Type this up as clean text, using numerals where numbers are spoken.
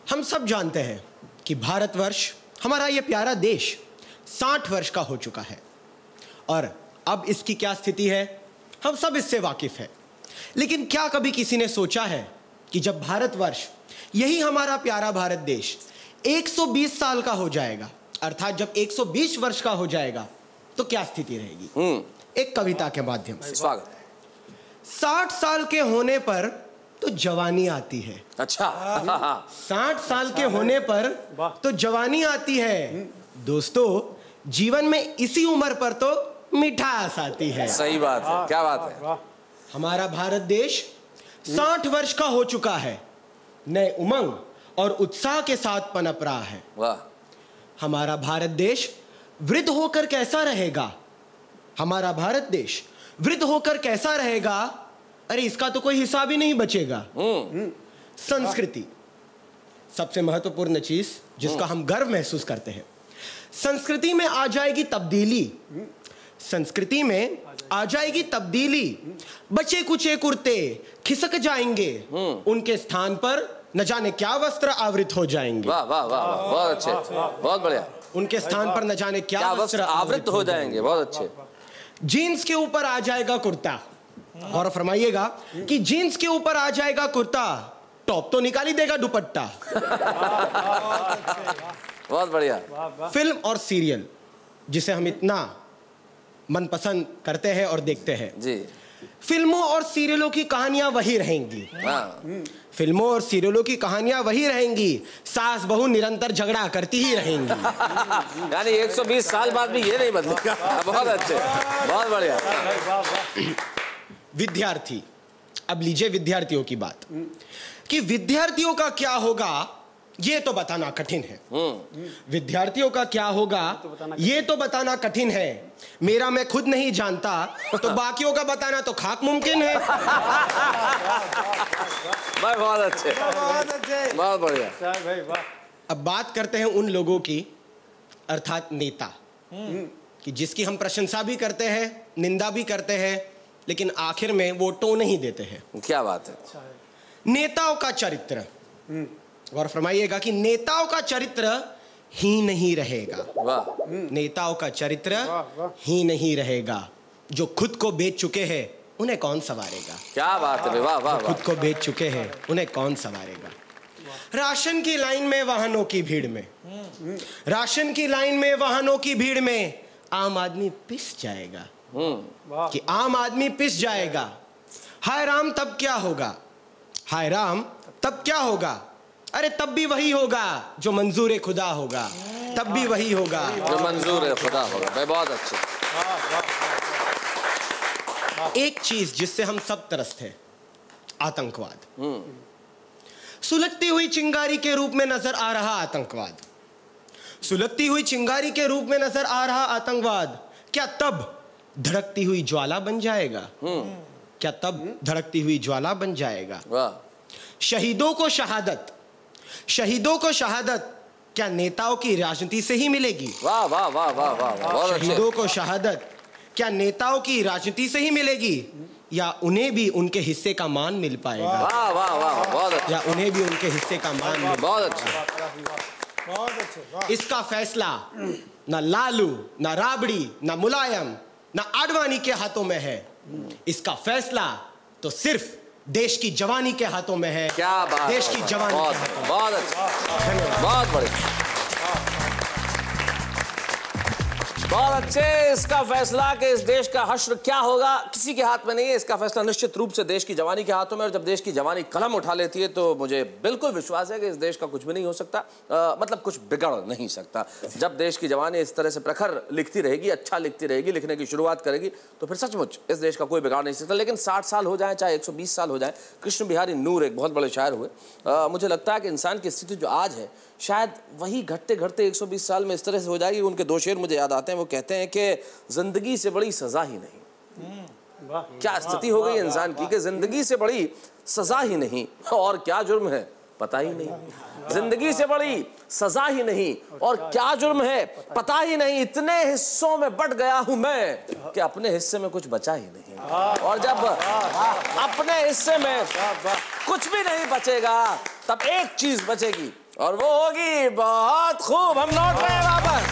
हम सब जानते हैं कि भारतवर्ष, हमारा ये प्यारा देश 60 वर्ष का हो चुका है और अब इसकी क्या स्थिति है हम सब इससे वाकिफ है। लेकिन क्या कभी किसी ने सोचा है कि जब भारतवर्ष, यही हमारा प्यारा भारत देश 120 साल का हो जाएगा, अर्थात जब 120 वर्ष का हो जाएगा, तो क्या स्थिति रहेगी? एक कविता के माध्यम से। 60 साल के होने पर तो जवानी आती है। अच्छा। 60 साल के होने पर तो जवानी आती है। दोस्तों, जीवन में इसी उम्र पर तो मिठास आती है। सही बात है, क्या बात है। हमारा भारत देश 60 वर्ष का हो चुका है, नए उमंग और उत्साह के साथ पनप रहा है। वाह। हमारा भारत देश वृद्ध होकर कैसा रहेगा? हमारा भारत देश वृद्ध होकर कैसा रहेगा? अरे इसका तो कोई हिसाब ही नहीं बचेगा। संस्कृति, सबसे महत्वपूर्ण चीज जिसका हम गर्व महसूस करते हैं। संस्कृति में आ जाएगी तब्दीली, संस्कृति में आ जाएगी तब्दीली। बचे कुचे कुर्ते खिसक जाएंगे, उनके स्थान पर न जाने क्या वस्त्र आवृत हो जाएंगे। वाह वाह वाह, बहुत अच्छे, बहुत बढ़िया। उनके स्थान पर न जाने क्या वस्त्र आवृत हो जाएंगे। बहुत अच्छे। जीन्स के ऊपर आ जाएगा कुर्ता, और फरमाइएगा कि जीन्स के ऊपर आ जाएगा कुर्ता, टॉप तो निकाल ही देगा दुपट्टा। बहुत बढ़िया। फिल्म और सीरियल जिसे हम इतना मनपसंद करते हैं और देखते हैं जी, फिल्मों और सीरियलों की कहानियां वही रहेंगी। फिल्मों और सीरियलों की कहानियां वही रहेंगी। सास बहू निरंतर झगड़ा करती ही रहेंगी। यानी 120 साल बाद भी ये नहीं बदलेगा। बहुत अच्छे, बहुत बढ़िया। विद्यार्थी, अब लीजिए विद्यार्थियों की बात कि विद्यार्थियों का क्या होगा ये तो बताना कठिन है। विद्यार्थियों का क्या होगा ये तो बताना कठिन है। मेरा मैं खुद नहीं जानता तो बाकियों का बताना तो खाक मुमकिन है। भाई बहुत अच्छे, बहुत बढ़िया। अब बात करते हैं उन लोगों की, अर्थात नेता, कि जिसकी हम प्रशंसा भी करते हैं, निंदा भी करते हैं, लेकिन आखिर में वो टो नहीं देते हैं। क्या बात है। नेताओं का चरित्र, और फरमाइएगा कि नेताओं का चरित्र ही नहीं रहेगा। वाह। नेताओं का चरित्र ही नहीं रहेगा। जो खुद को बेच चुके हैं उन्हें कौन संवारेगा? क्या बात है। वाह वाह। खुद को बेच चुके हैं उन्हें कौन संवारेगा? राशन की लाइन में, वाहनों की भीड़ में, राशन की लाइन में, वाहनों की भीड़ में आम आदमी पिस जाएगा। कि आम आदमी पिस जाएगा। हाय राम तब क्या होगा? हाय राम तब क्या होगा? अरे तब भी वही होगा जो मंजूर खुदा होगा। तब भी वही होगा जो मंजूर खुदा होगा। भाई बहुत अच्छे। एक चीज जिससे हम सब त्रस्त हैं, आतंकवाद। सुलगती हुई चिंगारी के रूप में नजर आ रहा आतंकवाद। सुलगती हुई चिंगारी के रूप में नजर आ रहा आतंकवाद क्या तब धड़कती हुई ज्वाला बन जाएगा? क्या तब धड़कती हुई ज्वाला बन जाएगा? शहीदों को शहादत, शहीदों को शहादत क्या नेताओं की राजनीति से ही मिलेगी? वाह वाह वाह वाह वाह। शहीदों को शहादत क्या नेताओं की राजनीति से ही मिलेगी, या उन्हें भी उनके हिस्से का मान मिल पाएगा? वाह वाह वाह, बहुत अच्छा। या उन्हें भी उनके हिस्से का मान मिल? बहुत अच्छा। इसका फैसला ना लालू, ना राबड़ी, ना मुलायम, ना आडवाणी के हाथों में है। इसका फैसला तो सिर्फ देश की जवानी के हाथों में है। क्या बात। देश की जवानी। बहुत अच्छा, बहुत बढ़िया, बहुत अच्छे। इसका फैसला कि इस देश का हश्र क्या होगा किसी के हाथ में नहीं है। इसका फैसला निश्चित रूप से देश की जवानी के हाथों में। और जब देश की जवानी कलम उठा लेती है तो मुझे बिल्कुल विश्वास है कि इस देश का कुछ भी नहीं हो सकता, मतलब कुछ बिगड़ नहीं सकता। जब देश की जवानी इस तरह से प्रखर लिखती रहेगी, अच्छा लिखती रहेगी, लिखने की शुरुआत करेगी, तो फिर सचमुच इस देश का कोई बिगाड़ नहीं सकता। लेकिन 60 साल हो जाए, चाहे 120 साल हो जाए, कृष्ण बिहारी नूर एक बहुत बड़े शायर हुए। मुझे लगता है कि इंसान की स्थिति जो आज है, शायद वही घटते घटते 120 साल में इस तरह से हो जाएगी। उनके दो शेर मुझे याद आते हैं। वो कहते हैं कि जिंदगी से बड़ी सजा ही नहीं। क्या स्थिति हो गई इंसान की कि जिंदगी से बड़ी सजा ही नहीं, और क्या जुर्म है पता ही नहीं। जिंदगी से बड़ी सजा ही नहीं और क्या जुर्म है पता ही नहीं। इतने हिस्सों में बट गया हूं मैं कि अपने हिस्से में कुछ बचा ही नहीं। और जब अपने हिस्से में कुछ भी नहीं बचेगा, तब एक चीज बचेगी और वो होगी बहुत खूब। हम लौट रहे हैं वापस।